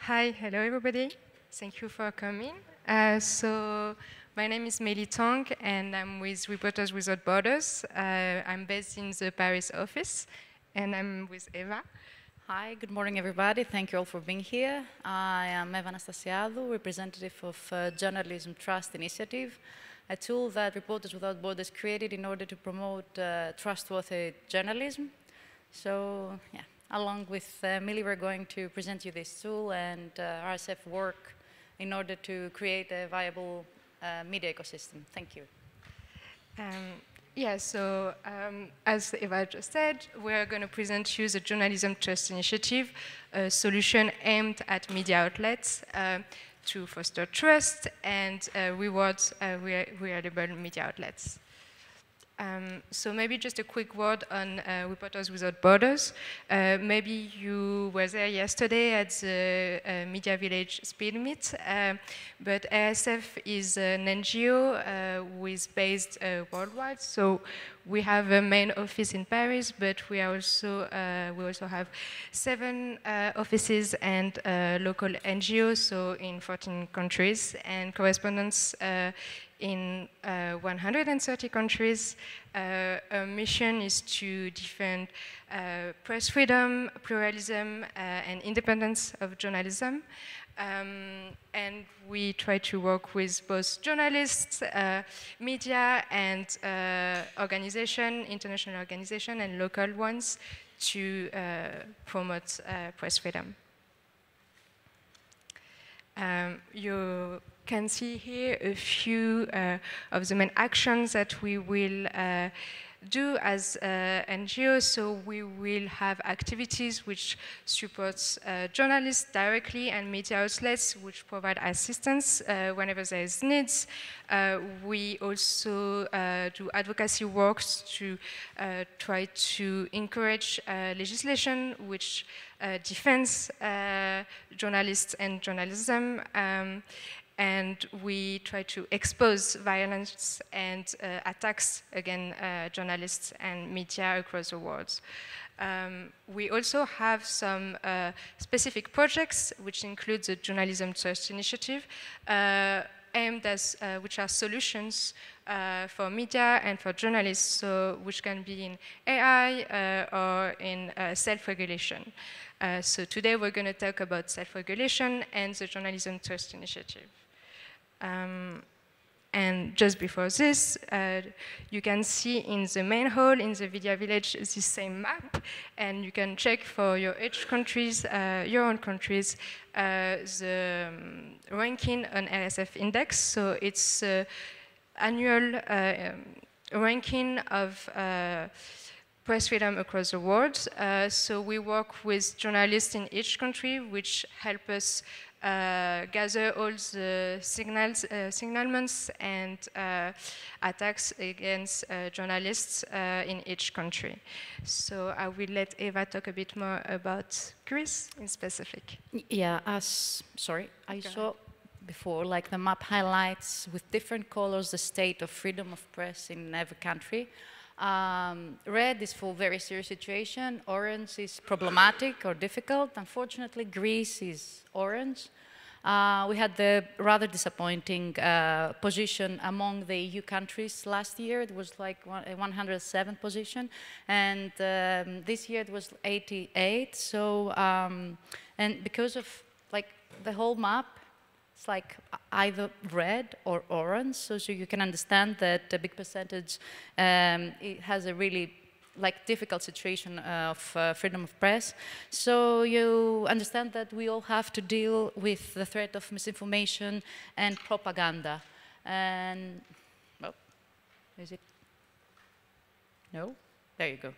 Hi, hello everybody. Thank you for coming. My name is Meili Tong and I'm with Reporters Without Borders. I'm based in the Paris office and I'm with Eva. Hi, good morning, everybody. Thank you all for being here. I am Eva Anastasiadou, representative of Journalism Trust Initiative, a tool that Reporters Without Borders created in order to promote trustworthy journalism. So, yeah, along with Millie, we're going to present you this tool and RSF work in order to create a viable media ecosystem. Thank you. As Eva just said, we're going to present you the Journalism Trust Initiative, a solution aimed at media outlets to foster trust and reward reliable media outlets. So maybe just a quick word on Reporters Without Borders. Maybe you were there yesterday at the Media Village Speed Meet, but ASF is an NGO who is based worldwide. So we have a main office in Paris, but we also have 7 offices and local NGOs, so in 14 countries, and correspondents in 130 countries. Our mission is to defend press freedom, pluralism, and independence of journalism. And we try to work with both journalists, media, and international organization, and local ones to promote press freedom. You can see here a few of the main actions that we will do as NGOs. So we will have activities which supports journalists directly and media outlets which provide assistance whenever there is needs. We also do advocacy works to try to encourage legislation which defends journalists and journalism. And we try to expose violence and attacks against journalists and media across the world. We also have some specific projects, which include the Journalism Trust Initiative, aimed at which are solutions for media and for journalists, so which can be in AI or in self-regulation. So today we're going to talk about self-regulation and the Journalism Trust Initiative. And just before this, you can see in the main hall in the Media Village the same map, and you can check for your your own countries, the ranking on RSF index. So it's annual ranking of press freedom across the world. So we work with journalists in each country, which help us gather all the signalements and attacks against journalists in each country. So I will let Eva talk a bit more about Greece in specific. Yeah, I saw before, like the map highlights with different colors the state of freedom of press in every country. Red is for very serious situation, orange is problematic or difficult. Unfortunately, Greece is orange. We had the rather disappointing position among the EU countries last year. It was like 107th position, and this year it was 88. So, and because of like the whole map, it's like either red or orange, so you can understand that a big percentage it has a really difficult situation of freedom of press. So you understand that we all have to deal with the threat of misinformation and propaganda. And, well, is it? No? There you go.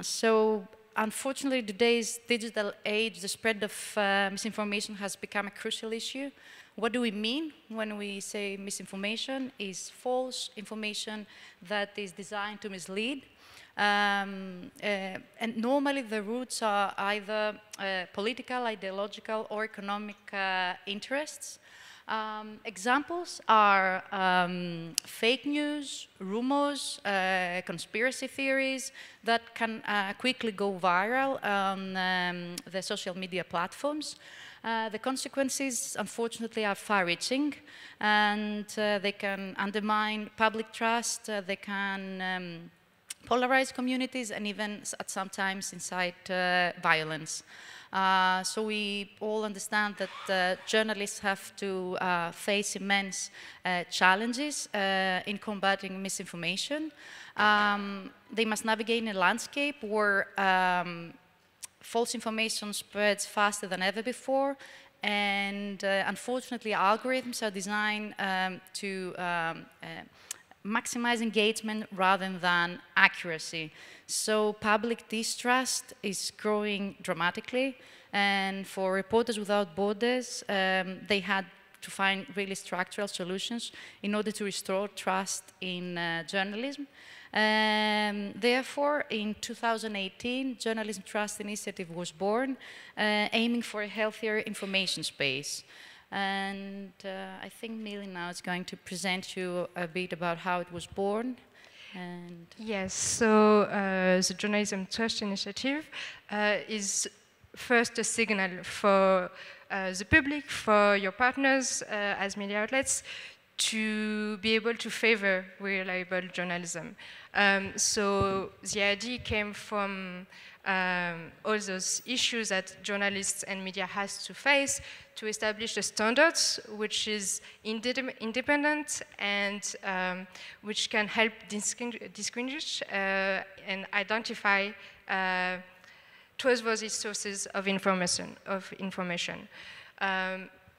So unfortunately, today's digital age, the spread of misinformation has become a crucial issue. What do we mean when we say misinformation? Is false information that is designed to mislead. And normally the roots are either political, ideological, or economic interests. Examples are fake news, rumors, conspiracy theories that can quickly go viral on the social media platforms. The consequences, unfortunately, are far-reaching, and they can undermine public trust, they can polarize communities, and even at sometimes incite violence. So we all understand that journalists have to face immense challenges in combating misinformation. They must navigate in a landscape where false information spreads faster than ever before, and unfortunately algorithms are designed to maximize engagement rather than accuracy. So public distrust is growing dramatically, and for Reporters Without Borders, they had to find really structural solutions in order to restore trust in journalism. Therefore, in 2018, Journalism Trust Initiative was born, aiming for a healthier information space. And I think Mili now is going to present you a bit about how it was born. And yes, so the Journalism Trust Initiative is first a signal for the public, for your partners as media outlets, to be able to favor reliable journalism. So the idea came from all those issues that journalists and media has to face to establish the standards, which is independent and which can help distinguish and identify trustworthy sources of information.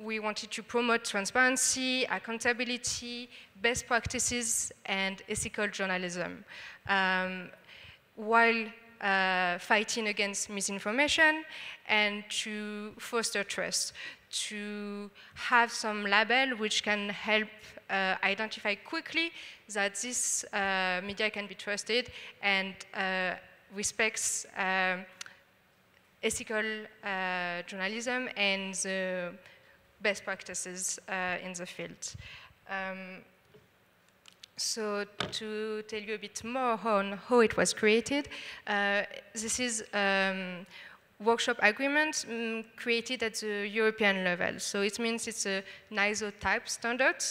We wanted to promote transparency, accountability, best practices, and ethical journalism, while fighting against misinformation, and to foster trust, to have some label which can help identify quickly that this media can be trusted and respects ethical journalism and the best practices in the field. So to tell you a bit more on how it was created, this is workshop agreement created at the European level. So it means it's a NISO type standard,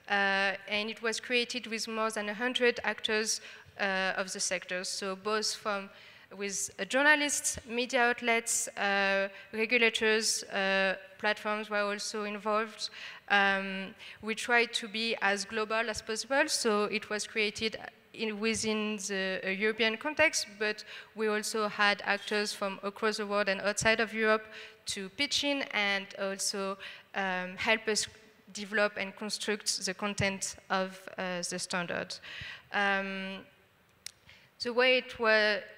and it was created with more than 100 actors of the sector. So both with journalists, media outlets, regulators, platforms were also involved. We tried to be as global as possible, so it was created within the European context, but we also had actors from across the world and outside of Europe to pitch in and also help us develop and construct the content of the standard. The way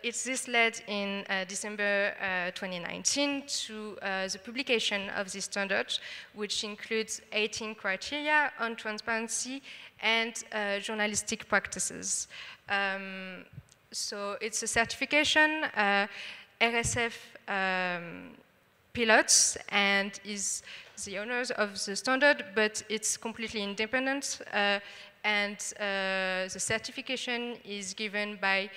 this led in December 2019 to the publication of this standard, which includes 18 criteria on transparency and journalistic practices. So it's a certification, RSF pilots, and is the owners of the standard, but it's completely independent. And the certification is given by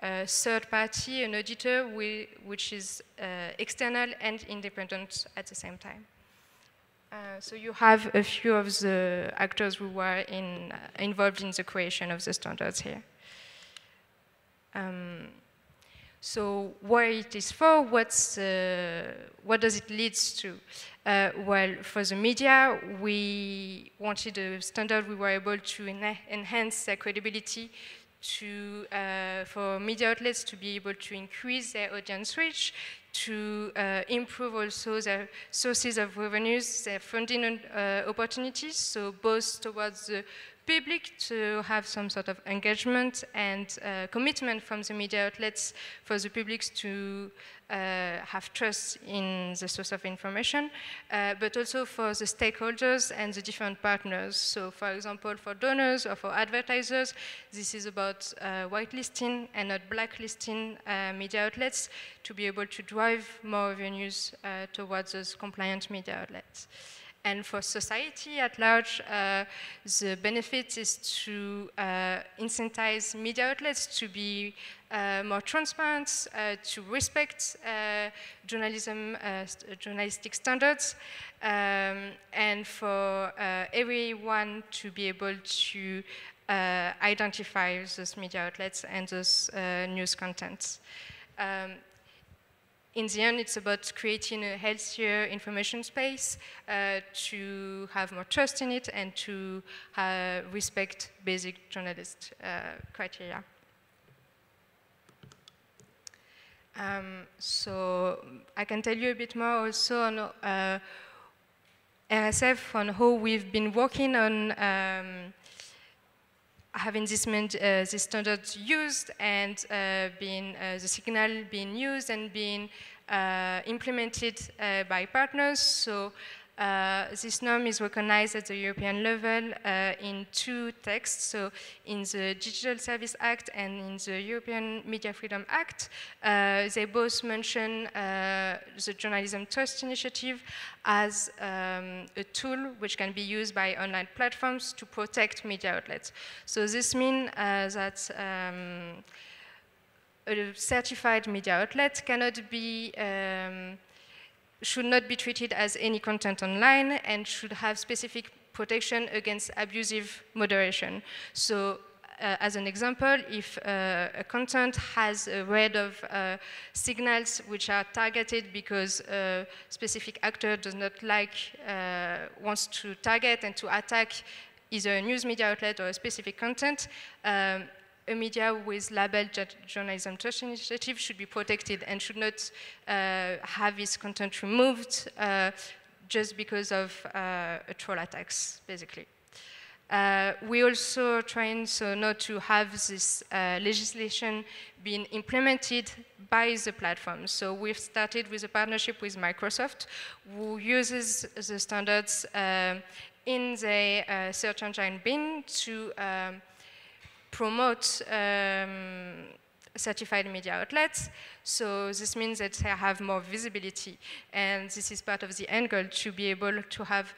a third party, an auditor, which is external and independent at the same time. So you have a few of the actors who were involved in the creation of the standards here. So what it is for, what does it lead to? Well, for the media, we wanted a standard we were able to enhance their credibility, for media outlets to be able to increase their audience reach, to improve also their sources of revenues, their funding opportunities, so both towards the public to have some sort of engagement and commitment from the media outlets for the public to have trust in the source of information, but also for the stakeholders and the different partners. So for example, for donors or for advertisers, this is about whitelisting and not blacklisting media outlets to be able to drive more revenues towards those compliant media outlets. And for society at large, the benefit is to incentivize media outlets to be more transparent, to respect journalistic standards, and for everyone to be able to identify those media outlets and those news contents. In the end, it's about creating a healthier information space, to have more trust in it, and to respect basic journalist criteria. So I can tell you a bit more also on RSF, on how we've been working on having this standards used and the signal being used and being implemented by partners. So this norm is recognized at the European level in two texts, so in the Digital Service Act and in the European Media Freedom Act. They both mention the Journalism Trust Initiative as a tool which can be used by online platforms to protect media outlets. So this means that a certified media outlet cannot be should not be treated as any content online and should have specific protection against abusive moderation. So as an example, if a content has a read of signals which are targeted because a specific actor does not like, wants to target and to attack either a news media outlet or a specific content, a media with labeled Journalism Trust Initiative should be protected and should not have its content removed just because of troll attacks, basically. We also trying so not to have this legislation being implemented by the platform. So we've started with a partnership with Microsoft, who uses the standards in the search engine bin to promote certified media outlets. So this means that they have more visibility. And this is part of the end goal, to be able to have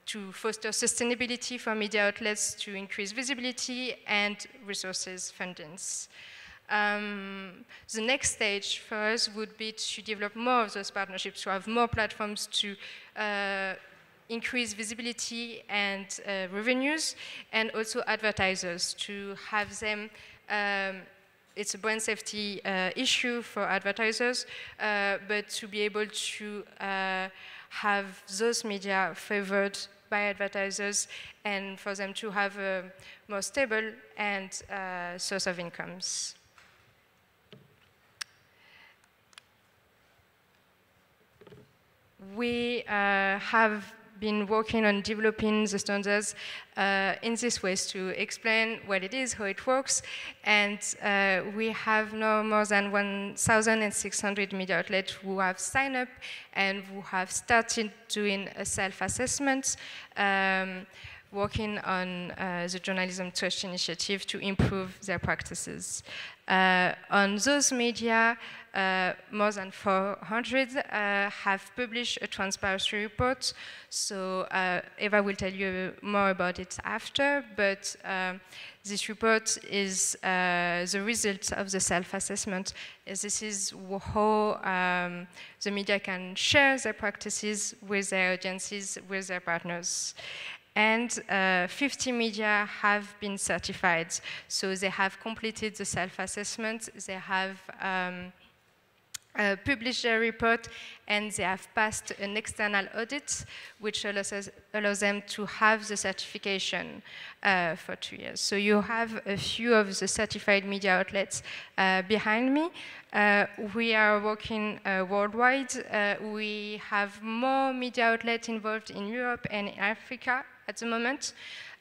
to foster sustainability for media outlets, to increase visibility and resources fundings. The next stage for us would be to develop more of those partnerships, to have more platforms to increase visibility and revenues, and also advertisers, to have them, it's a brand safety issue for advertisers, but to be able to have those media favored by advertisers and for them to have a more stable and source of incomes. We have been working on developing the standards in this way to explain what it is, how it works, and we have now more than 1,600 media outlets who have signed up and who have started doing a self-assessment, working on the Journalism Trust Initiative to improve their practices. On those media, more than 400 have published a transparency report. So Eva will tell you more about it after, but this report is the result of the self-assessment. This is how the media can share their practices with their audiences, with their partners. And 50 media have been certified. So they have completed the self-assessment, they have published their report, and they have passed an external audit, which allows them to have the certification for 2 years. So you have a few of the certified media outlets behind me. We are working worldwide. We have more media outlets involved in Europe and in Africa at the moment.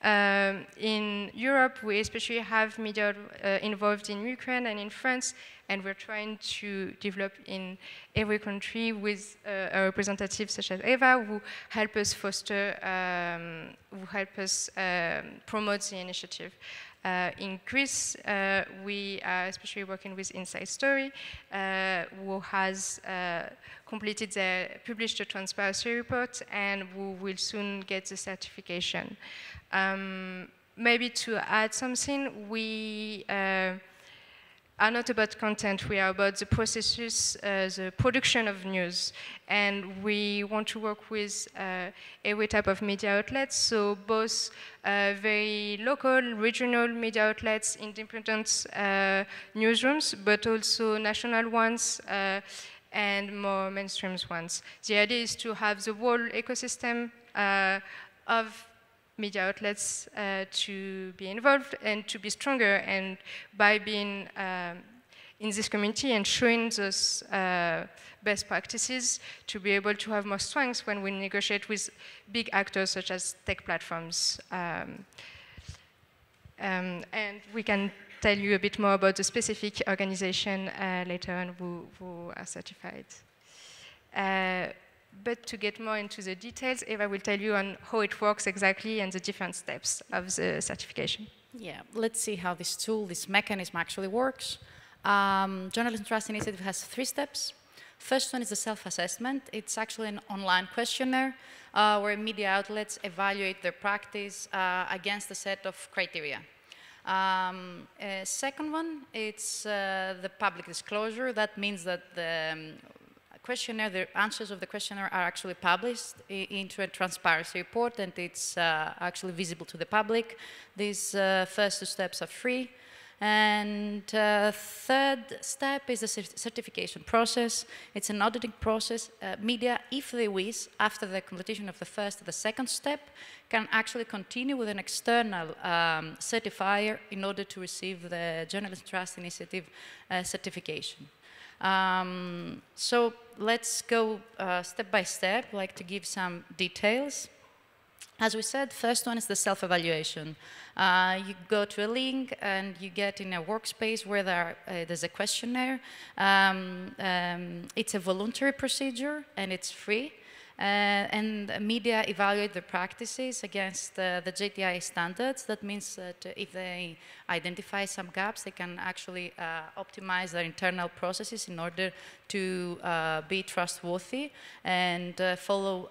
In Europe, we especially have media involved in Ukraine and in France, and we're trying to develop in every country with a representative such as Eva, who help us foster, who help us promote the initiative. In Greece, we are especially working with Inside Story, who has published a transparency report, and who will soon get the certification. Maybe to add something, we are not about content, we are about the processes, the production of news. And we want to work with every type of media outlets, so both very local, regional media outlets, independent newsrooms, but also national ones and more mainstream ones. The idea is to have the whole ecosystem of media outlets to be involved and to be stronger, and by being in this community and showing those best practices, to be able to have more strength when we negotiate with big actors such as tech platforms. And we can tell you a bit more about the specific organization later on who are certified. But to get more into the details, Eva will tell you on how it works exactly and the different steps of the certification. Yeah, let's see how this tool, this mechanism actually works. Journalism Trust Initiative has 3 steps. First one is the self-assessment. It's actually an online questionnaire where media outlets evaluate their practice against a set of criteria. Second one, it's the public disclosure. That means that the questionnaire, the answers of the questionnaire are actually published into a transparency report, and it's actually visible to the public. These first 2 steps are free. And third step is the certification process. It's an auditing process. Media, if they wish, after the completion of the first or the second step, can actually continue with an external certifier in order to receive the Journalism Trust Initiative certification. So let's go step by step, like to give some details. As we said, first one is the self-evaluation. You go to a link and you get in a workspace where there's a questionnaire. It's a voluntary procedure and it's free. And media evaluate their practices against the JTI standards. That means that if they identify some gaps, they can actually optimize their internal processes in order to be trustworthy and follow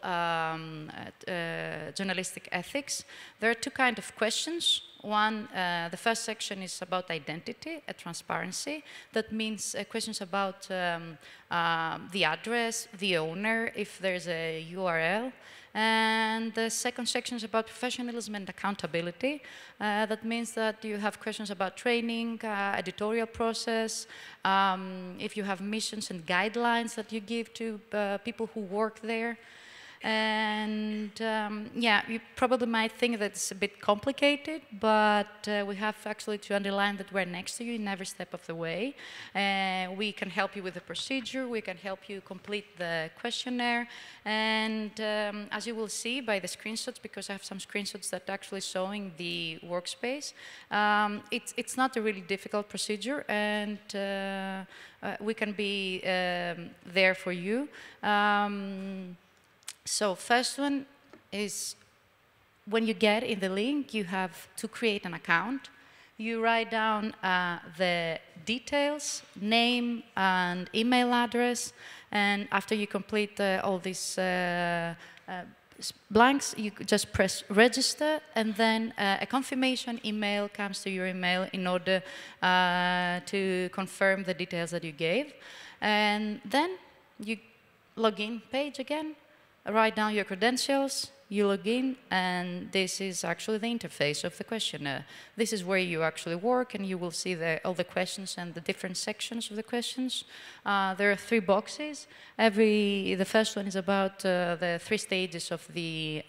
journalistic ethics. There are 2 kinds of questions. One, the first section is about identity, transparency. That means questions about the address, the owner, if there's a URL. And the second section is about professionalism and accountability. That means that you have questions about training, editorial process, if you have missions and guidelines that you give to people who work there. And yeah, you probably might think that it's a bit complicated, but we have actually to underline that we're next to you in every step of the way. We can help you with the procedure, we can help you complete the questionnaire, and as you will see by the screenshots, because I have some screenshots that are actually showing the workspace, it's not a really difficult procedure, and we can be there for you. So first one is when you get in the link, you have to create an account. You write down the details, name and email address, and after you complete all these blanks, you just press register, and then a confirmation email comes to your email in order to confirm the details that you gave. And then you log in page again, write down your credentials, you log in, and this is actually the interface of the questionnaire. This is where you actually work, and you will see all the questions and the different sections of the questions. There are 3 boxes. The first one is about the 3 stages of the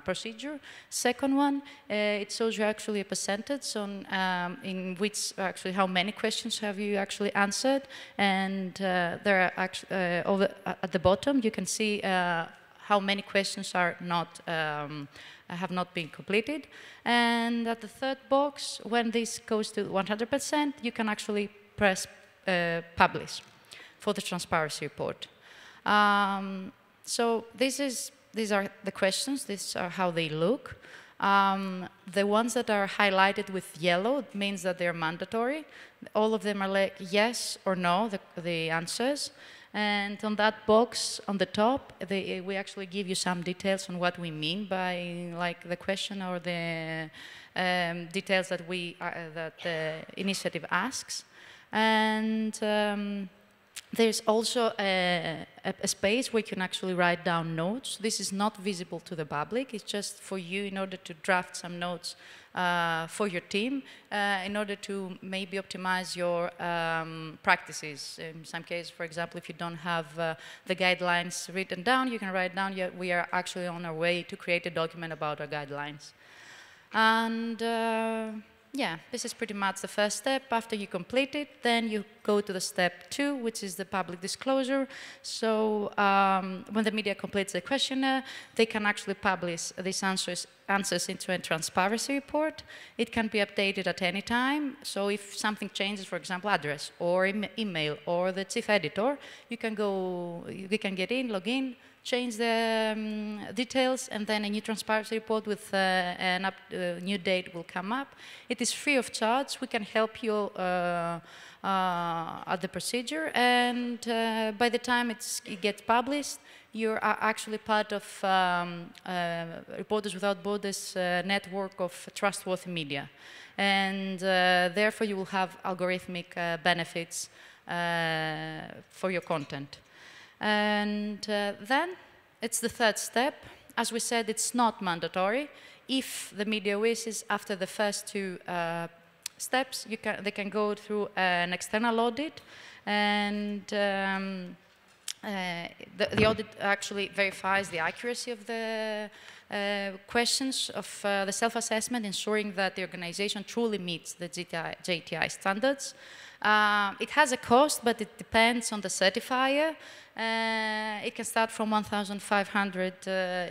procedure. Second one, it shows you actually a percentage on in which actually how many questions have you actually answered, and there are actually at the bottom you can see how many questions are not, have not been completed. And at the third box, when this goes to 100%, you can actually press publish for the transparency report. So these are the questions, these are how they look. The ones that are highlighted with yellow means that they're mandatory. All of them are like yes or no, the answers. And on that box on the top, we actually give you some details on what we mean by like the question or the details that that the initiative asks. And there's also a space where you can actually write down notes. This is not visible to the public. It's just for you in order to draft some notes for your team in order to maybe optimize your practices. In some cases, for example, if you don't have the guidelines written down, you can write down, yeah, we are actually on our way to create a document about our guidelines. And yeah, this is pretty much the first step. After you complete it, then you go to the step 2, which is the public disclosure. So when the media completes the questionnaire, they can actually publish these answers into a transparency report. It can be updated at any time. So if something changes, for example, address or email or the chief editor, you can get in, log in, change the details, and then a new transparency report with a new date will come up. It is free of charge. We can help you at the procedure, and by the time it gets published, you're actually part of Reporters Without Borders network of trustworthy media. And therefore, you will have algorithmic benefits for your content. And then it's the third step. As we said, it's not mandatory. If the media wishes, after the first 2 steps, they can go through an external audit, and the audit actually verifies the accuracy of the questions of the self-assessment, ensuring that the organization truly meets the JTI standards. It has a cost, but it depends on the certifier. It can start from 1,500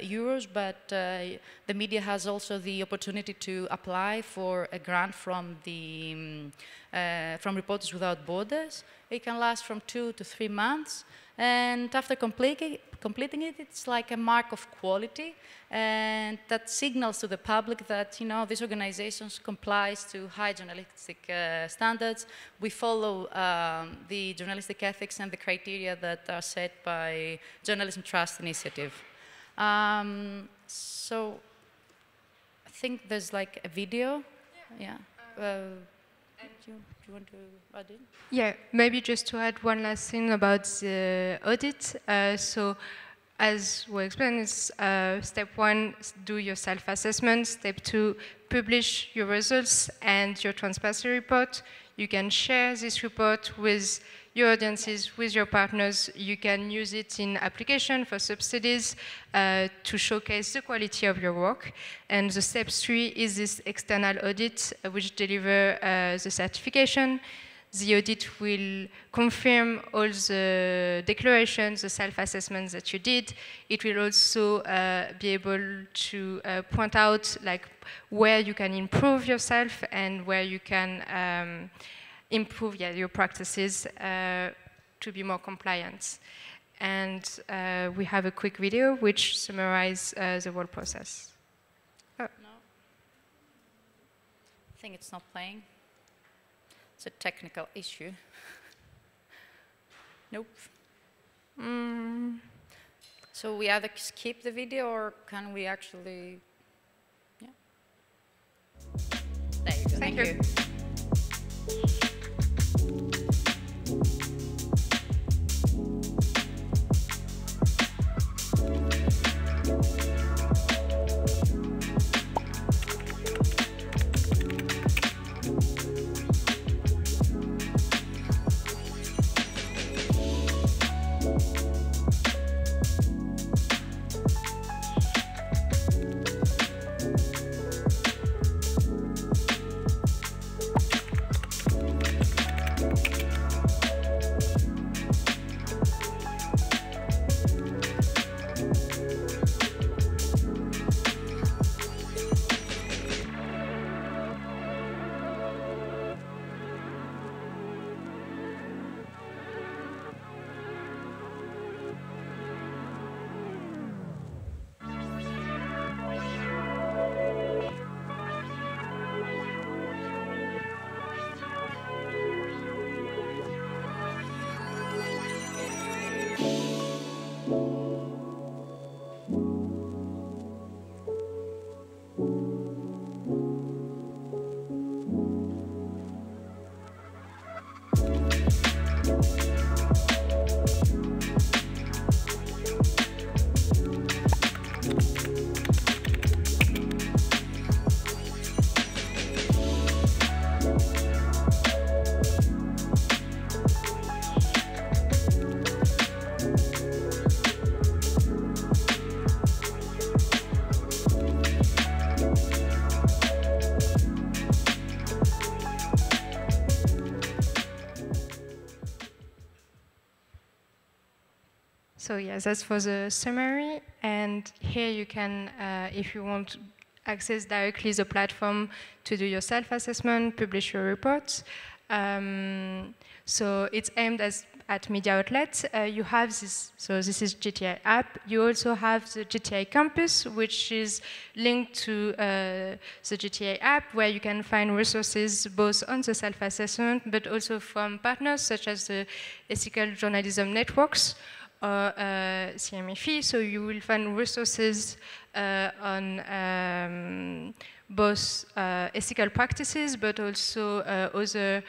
euros, but the media has also the opportunity to apply for a grant from Reporters Without Borders. It can last from 2 to 3 months, and after completing it, it's like a mark of quality, and that signals to the public that, you know, this organization complies to high journalistic standards. We follow the journalistic ethics and the criteria that are set by Journalism Trust Initiative. So I think there's like a video. Yeah. Do you want to add in? Yeah, maybe just to add one last thing about the audit. So as we explained, it's step 1, do your self-assessment. Step 2, publish your results and your transparency report. You can share this report with your audiences, with your partners. You can use it in application for subsidies to showcase the quality of your work. And the step 3 is this external audit, which deliver the certification. The audit will confirm all the declarations, the self-assessments that you did. It will also be able to point out like where you can improve yourself and where you can improve your practices to be more compliant. And we have a quick video which summarizes the whole process. Oh. No. I think it's not playing. It's a technical issue. Nope. So we either skip the video or can we actually... Yeah. There you go. Thank you. So yes, that's for the summary. And here you can, if you want, access directly the platform to do your self-assessment, publish your reports. So it's aimed at media outlets. You have this, so this is GTI app. You also have the GTI campus, which is linked to the GTI app, where you can find resources both on the self-assessment, but also from partners such as the ethical journalism networks, or CMFE, so you will find resources on both ethical practices, but also other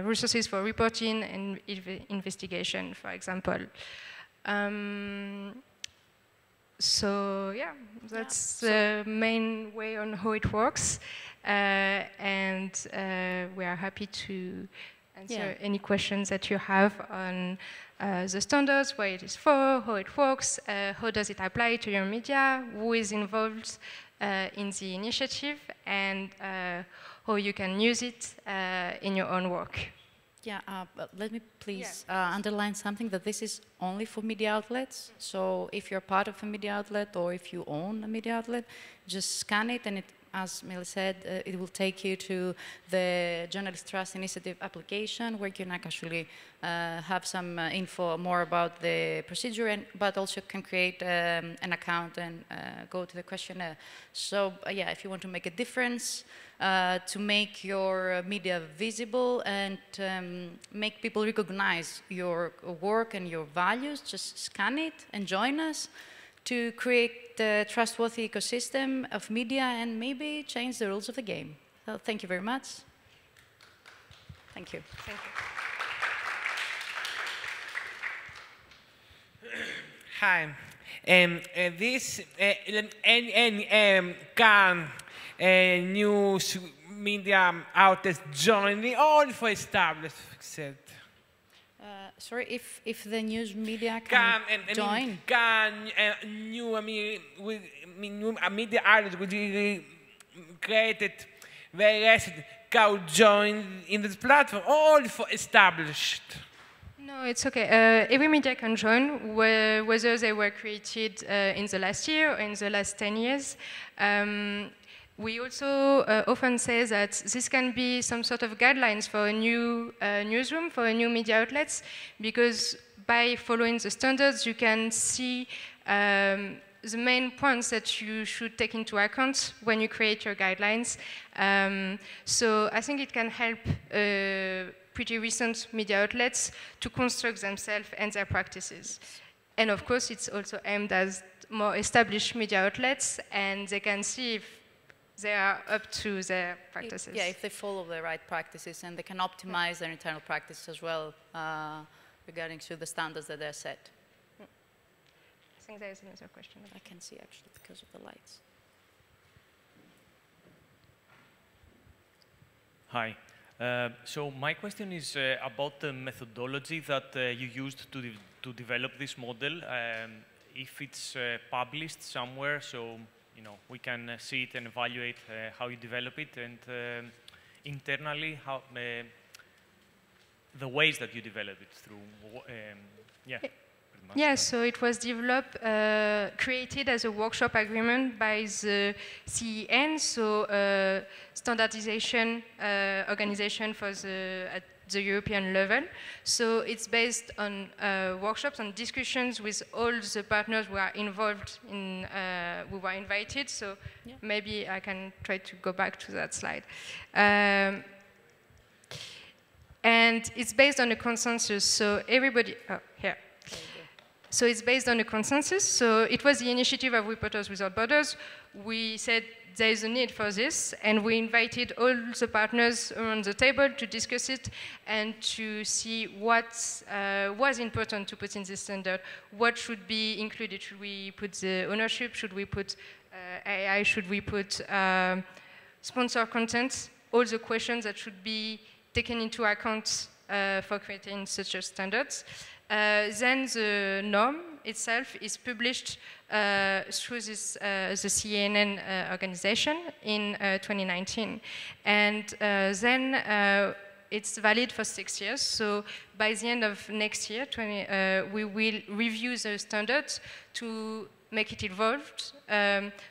resources for reporting and investigation, for example. So yeah, that's the main way on how it works, and we are happy to answer any questions that you have on the standards, what it is for, how it works, how does it apply to your media, who is involved in the initiative, and how you can use it in your own work. Yeah, but let me please underline something, that this is only for media outlets. So if you're part of a media outlet or if you own a media outlet, just scan it, and it, as Mil said, it will take you to the Journalist Trust Initiative application, where you can actually have some info more about the procedure, but also can create an account and go to the questionnaire. So yeah, if you want to make a difference, to make your media visible and make people recognize your work and your values, just scan it and join us to create a trustworthy ecosystem of media and maybe change the rules of the game. So thank you very much. Thank you. Thank you. Hi. This can news media outlets join the all for established? Sorry, if the news media can join? Can new media outlets would be created very recent can join in this platform, all for established? No, it's okay. Every media can join, whether they were created in the last year or in the last 10 years. We also often say that this can be some sort of guidelines for a new newsroom, for a new media outlets, because by following the standards, you can see the main points that you should take into account when you create your guidelines. So I think it can help pretty recent media outlets to construct themselves and their practices. And of course, it's also aimed at more established media outlets, and they can see if they are up to their practices. Yeah, if they follow the right practices, and they can optimize their internal practices as well regarding to the standards that they're set. I think there is another question. I can see actually because of the lights. Hi. So my question is about the methodology that you used to develop this model. If it's published somewhere, so we can see it and evaluate how you develop it, and internally how the ways that you develop it through. Yes, so it was developed, created as a workshop agreement by the CEN, so standardization organization for at the European level. So it's based on workshops and discussions with all the partners who are involved in, who were invited. So maybe I can try to go back to that slide. And it's based on a consensus. So everybody, here. So it's based on a consensus. So it was the initiative of Reporters Without Borders. We said there is a need for this, and we invited all the partners around the table to discuss it and to see what was important to put in this standard. What should be included? Should we put the ownership? Should we put AI? Should we put sponsor content? All the questions that should be taken into account for creating such a standards. Then the norm itself is published through this, the CNN organization in 2019. And then it's valid for 6 years. So by the end of next year, we will review the standards to make it evolved.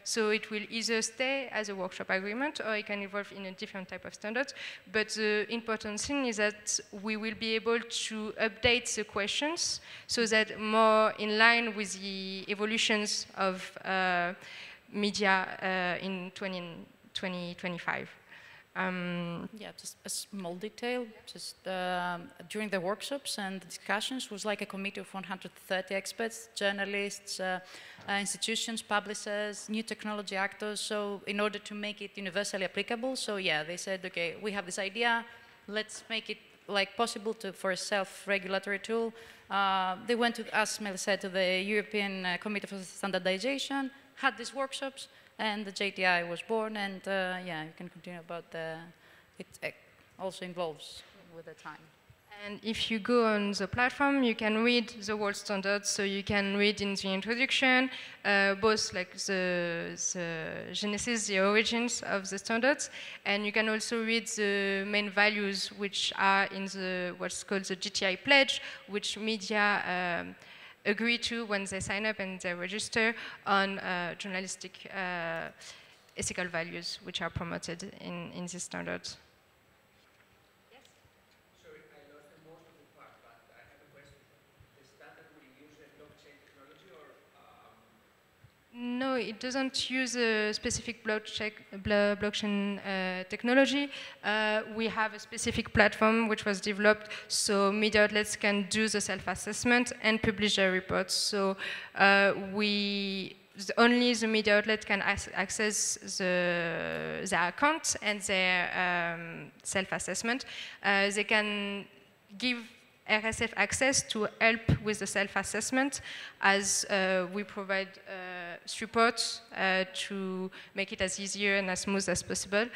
So it will either stay as a workshop agreement or it can evolve in a different type of standards. But the important thing is that we will be able to update the questions so that more in line with the evolutions of media in 2025. Yeah, just a small detail. Just during the workshops and the discussions was like a committee of 130 experts, journalists, institutions, publishers, new technology actors. So in order to make it universally applicable, so yeah, they said, okay, we have this idea, let's make it like possible for a self-regulatory tool. They went to, as Mel said, to the European Committee for Standardization, had these workshops, and the JTI was born, and yeah, you can continue about it also involves with the time. And if you go on the platform, you can read the world standards. So you can read in the introduction, both like the genesis, the origins of the standards, and you can also read the main values which are in the what's called the GTI pledge, which media agree to when they sign up and they register on journalistic ethical values which are promoted in these standards. Yes? Sorry, I lost the most of the part, but I have a question. The standard will use a blockchain technology or? No, it doesn't use a specific blockchain technology. We have a specific platform which was developed so media outlets can do the self-assessment and publish their reports. So only the media outlet can access their account and their self-assessment. They can give RSF access to help with the self-assessment as we provide support to make it as easier and as smooth as possible.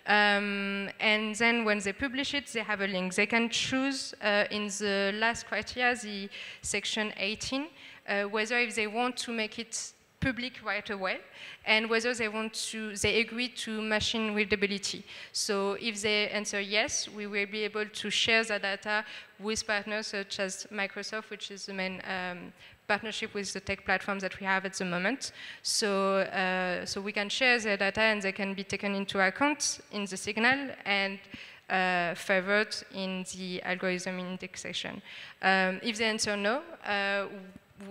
And then when they publish it, they have a link. They can choose in the last criteria, the section 18, whether if they want to make it public right away, and whether they agree to machine readability. So if they answer yes, we will be able to share the data with partners such as Microsoft, which is the main partnership with the tech platforms that we have at the moment. So, so we can share their data and they can be taken into account in the signal and favored in the algorithm indexation. If they answer no,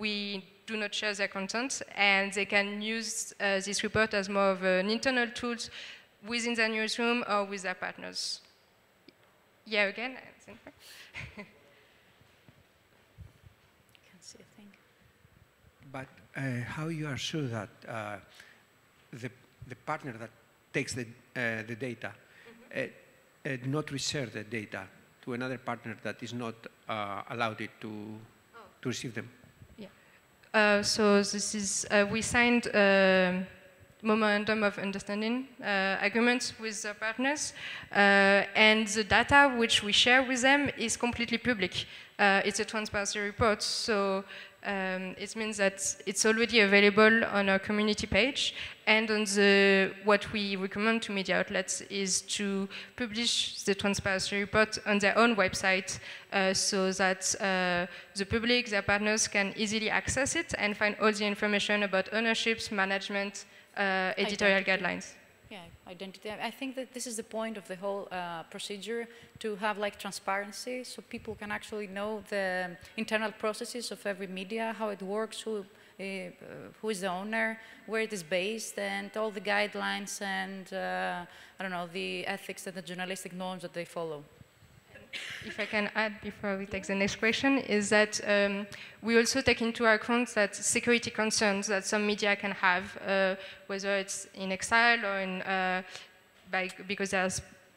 we do not share their content, and they can use this report as more of an internal tool within their newsroom or with their partners. Yeah, again. Can't see a thing. But how you are sure that the partner that takes the data do not reshare the data to another partner that is not allowed it to receive them? So this is, we signed memorandum of understanding agreements with the partners, and the data which we share with them is completely public. It's a transparency report, so it means that it's already available on our community page, and on what we recommend to media outlets is to publish the transparency report on their own website so that the public, their partners can easily access it and find all the information about ownerships, management, editorial guidelines. Yeah, identity. I think that this is the point of the whole procedure, to have like transparency so people can actually know the internal processes of every media, how it works, who is the owner, where it is based, and all the guidelines and, I don't know, the ethics and the journalistic norms that they follow. if I can add before we take the next question, is that we also take into account that security concerns that some media can have, whether it's in exile or in, because they're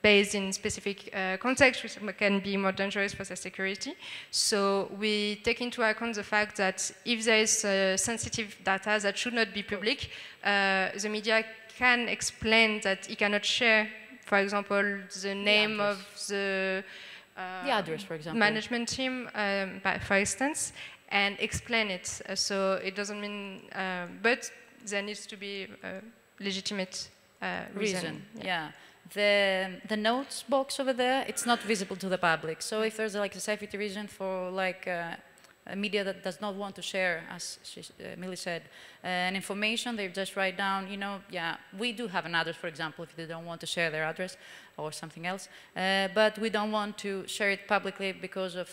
based in specific contexts, which can be more dangerous for their security. So we take into account the fact that if there is sensitive data that should not be public, the media can explain that it cannot share, for example, the name of the address, for example, management team, for instance, and explain it. So it doesn't mean, but there needs to be a legitimate reason. Yeah. The notes box over there, it's not visible to the public. So if there's like a safety reason for like a media that does not want to share, as Millie said, an information, they just write down, you know, yeah, we do have an address, for example, if they don't want to share their address or something else, but we don't want to share it publicly because of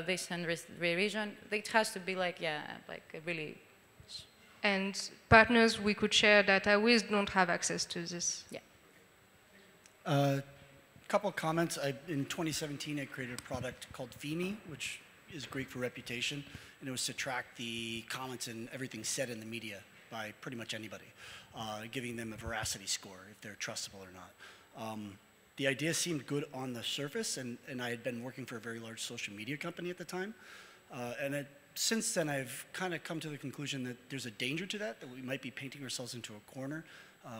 this and reason. It has to be like, yeah, like a really... And partners we could share data with don't have access to this. Yeah. Couple of comments. In 2017, I created a product called FEMI, which is Greek for reputation, and it was to track the comments and everything said in the media by pretty much anybody, giving them a veracity score, if they're trustable or not. The idea seemed good on the surface, and I had been working for a very large social media company at the time, since then I've kind of come to the conclusion that there's a danger to that we might be painting ourselves into a corner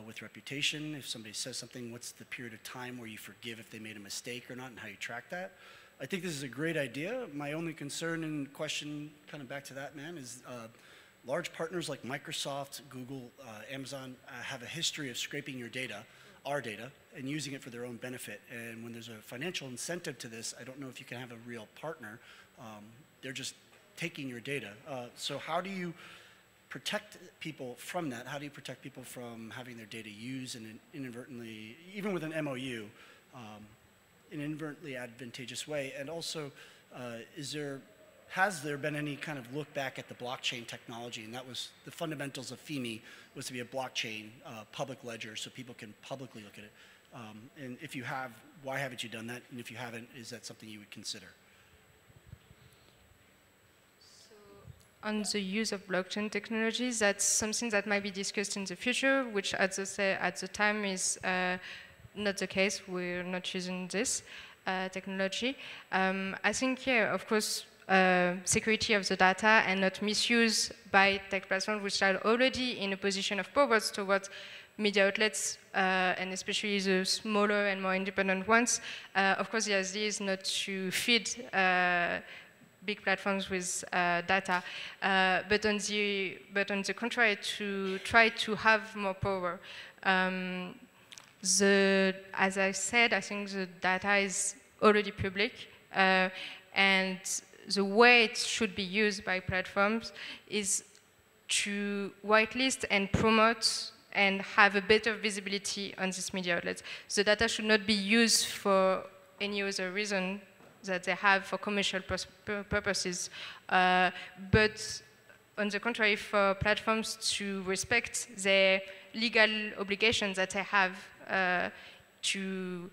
with reputation. If somebody says something, what's the period of time where you forgive if they made a mistake or not, and how you track that? I think this is a great idea. My only concern and question, kind of back to that, man, is large partners like Microsoft, Google, Amazon have a history of scraping your data, our data, and using it for their own benefit. And when there's a financial incentive to this, I don't know if you can have a real partner. They're just taking your data. So how do you protect people from that? How do you protect people from having their data used and inadvertently, even with an MOU, in an inadvertently advantageous way? And also, has there been any kind of look back at the blockchain technology? And that was the fundamentals of FEMI, was to be a blockchain public ledger so people can publicly look at it. And if you have, why haven't you done that? And if you haven't, is that something you would consider? On the use of blockchain technologies, that's something that might be discussed in the future, which at the time is not the case. We're not using this technology. I think, yeah, of course, security of the data and not misuse by tech platforms which are already in a position of power towards media outlets, and especially the smaller and more independent ones. Of course, the idea is not to feed big platforms with data, but on the contrary, to try to have more power. As I said, I think the data is already public, and the way it should be used by platforms is to whitelist and promote and have a better visibility on these media outlets. The data should not be used for any other reason that they have for commercial purposes, but on the contrary, for platforms to respect their legal obligations that they have to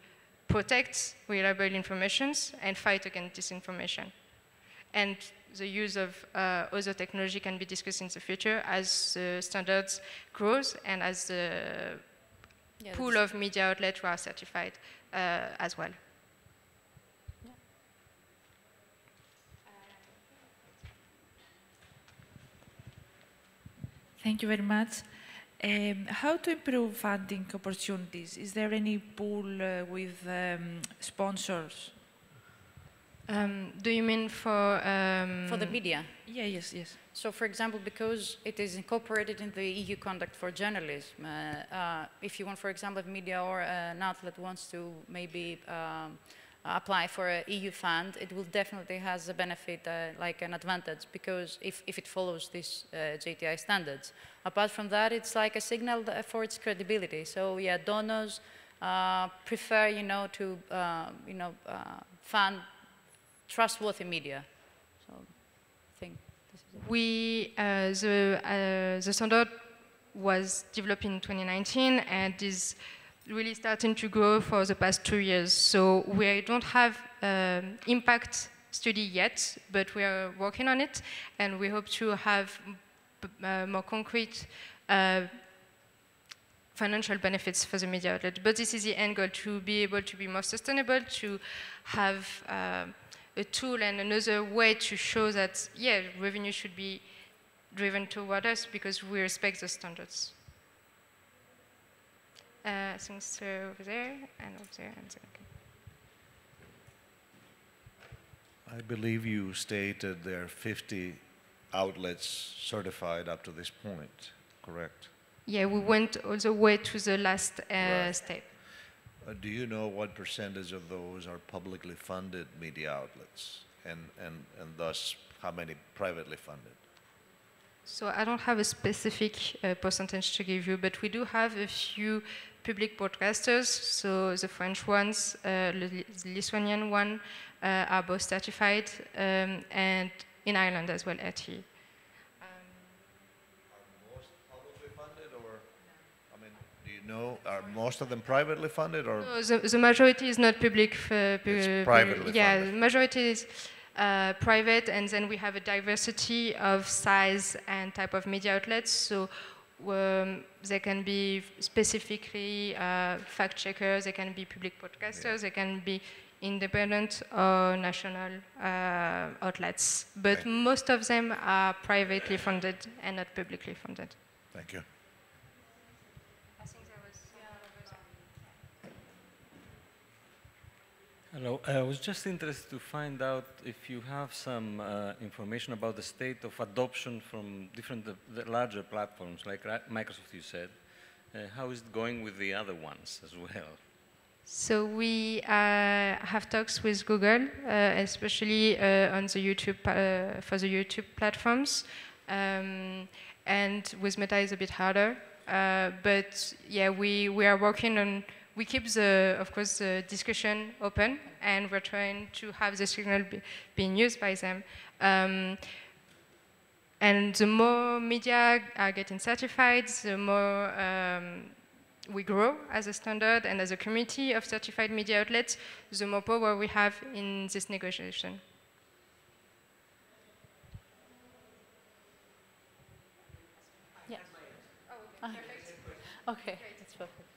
protect reliable information and fight against disinformation. And the use of other technology can be discussed in the future as the standards grows and as the pool of media outlets who are certified as well. Thank you very much. How to improve funding opportunities? Is there any pool with sponsors? Do you mean for the media? Yeah, yes. So, for example, because it is incorporated in the EU Conduct for Journalism, if you want, for example, a media or an outlet wants to maybe apply for an EU fund, it will definitely has a benefit, like an advantage, because if it follows these JTI standards. Apart from that, it's like a signal for its credibility. So, yeah, donors prefer, to, fund trustworthy media. So, I think this is it. The standard was developed in 2019 and is really starting to grow for the past 2 years. So we don't have impact study yet, but we are working on it, and we hope to have more concrete financial benefits for the media outlet. But this is the end goal, to be able to be more sustainable, to have a tool and another way to show that, yeah, revenue should be driven toward us because we respect the standards. I think so over there and over there and there. Okay. I believe you stated there are 50 outlets certified up to this point, correct? Yeah, we went all the way to the last step. Do you know what percentage of those are publicly funded media outlets, and thus how many privately funded? So I don't have a specific percentage to give you, but we do have a few public broadcasters. So the French ones, the Lithuanian one are both certified, and in Ireland as well, RT. No, are most of them privately funded, or? No, the majority is not public. It's privately yeah, funded. The majority is private, and then we have a diversity of size and type of media outlets. So they can be specifically fact checkers, they can be public broadcasters, they can be independent or national outlets. But most of them are privately funded and not publicly funded. Thank you. Hello, I was just interested to find out if you have some information about the state of adoption from different, the larger platforms, like Microsoft, you said. How is it going with the other ones as well? So we have talks with Google, especially on the YouTube, for the YouTube platforms. And with Meta is a bit harder. But yeah, we are working on. We keep of course, the discussion open, and we're trying to have the signal being used by them. And the more media are getting certified, the more we grow as a standard and as a community of certified media outlets, the more power we have in this negotiation. Yeah. Oh, okay, that's perfect.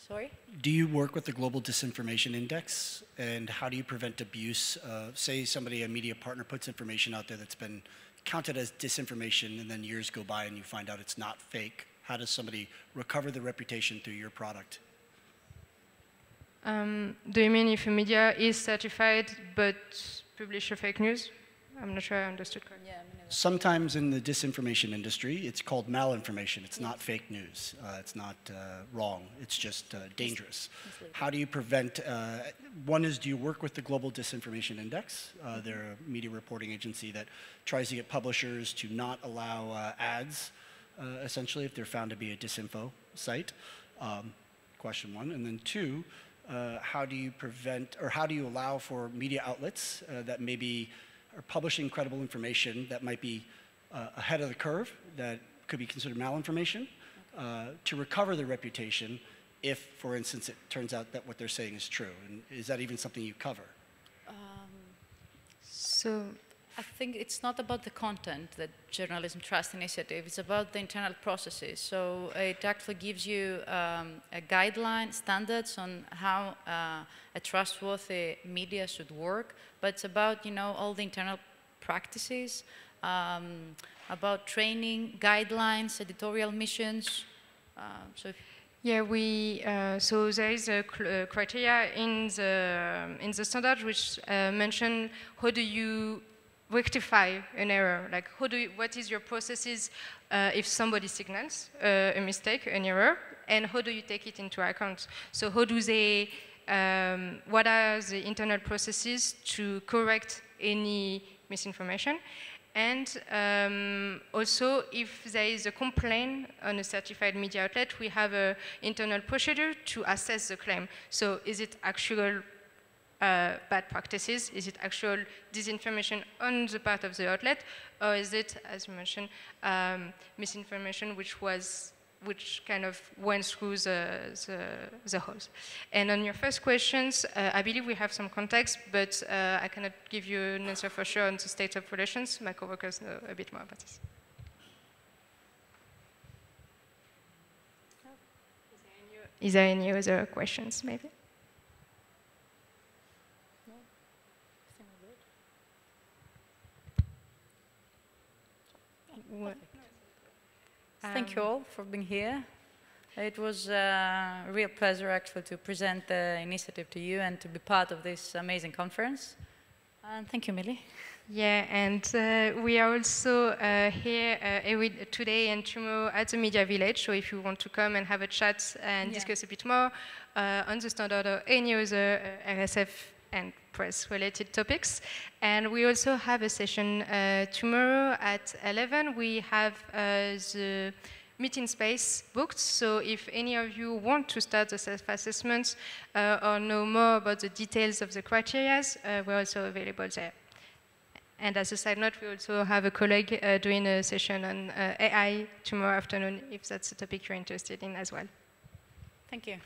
Sorry? Do you work with the Global Disinformation Index? And how do you prevent abuse? Say a media partner puts information out there that's been counted as disinformation, and then years go by and you find out it's not fake. How does somebody recover the reputation through your product? Do you mean if a media is certified but publish a fake news? I'm not sure I understood correctly. Yeah, Sometimes in the disinformation industry, it's called malinformation. It's not fake news. It's not wrong. It's just dangerous. How do you prevent, one is, do you work with the Global Disinformation Index? They're a media reporting agency that tries to get publishers to not allow ads, essentially, if they're found to be a disinfo site. Question one. And then two, how do you prevent, or how do you allow for media outlets that maybe are publishing credible information that might be ahead of the curve, that could be considered malinformation, to recover their reputation if, for instance, it turns out that what they're saying is true? And is that even something you cover? So I think it's not about the content, the Journalism Trust Initiative, it's about the internal processes. So it actually gives you a guideline, standards on how a trustworthy media should work, but it's about, all the internal practices, about training, guidelines, editorial missions. Yeah, so there is a criteria in the standard which mention how do you rectify an error, like what is your processes if somebody signals a mistake, an error, and how do you take it into account? So how do they, what are the internal processes to correct any misinformation? And also, if there is a complaint on a certified media outlet, we have an internal procedure to assess the claim. So is it actual bad practices? Is it actual disinformation on the part of the outlet? Or is it, as you mentioned, misinformation which was which kind of went through the holes. And on your first questions, I believe we have some context, but I cannot give you an answer for sure on the state of relations. My coworkers know a bit more about this. Is there any other questions, maybe? Thank you all for being here. It was a real pleasure actually to present the initiative to you and to be part of this amazing conference. And thank you, Millie. Yeah, and we are also here today and tomorrow at the Media Village. So if you want to come and have a chat and discuss a bit more on the standard or any other RSF and press-related topics. And we also have a session tomorrow at 11. We have the meeting space booked, so if any of you want to start the self-assessment or know more about the details of the criteria, we're also available there. And as a side note, we also have a colleague doing a session on AI tomorrow afternoon, if that's a topic you're interested in as well. Thank you.